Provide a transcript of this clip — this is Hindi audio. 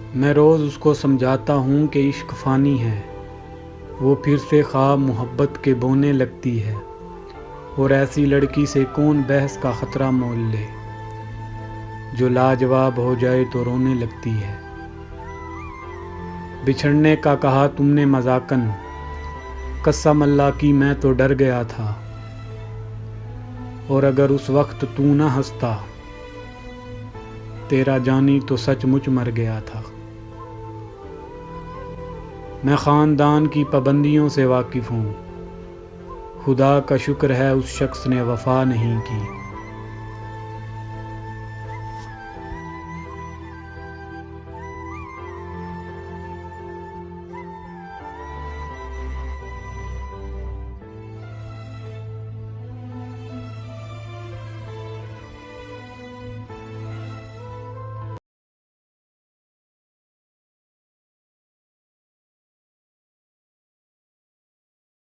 मैं रोज़ उसको समझाता हूँ कि इश्क फ़ानी है। वो फिर से ख्वाब मोहब्बत के बोने लगती है। और ऐसी लड़की से कौन बहस का ख़तरा मोल ले, जो लाजवाब हो जाए तो रोने लगती है। बिछड़ने का कहा तुमने मज़ाकन, कसम अल्लाह की मैं तो डर गया था। और अगर उस वक्त तू न हंसता, तेरा जानी तो सचमुच मर गया था। मैं ख़ानदान की पाबंदियों से वाकिफ़ हूँ। खुदा का शुक्र है उस शख्स ने वफ़ा नहीं की।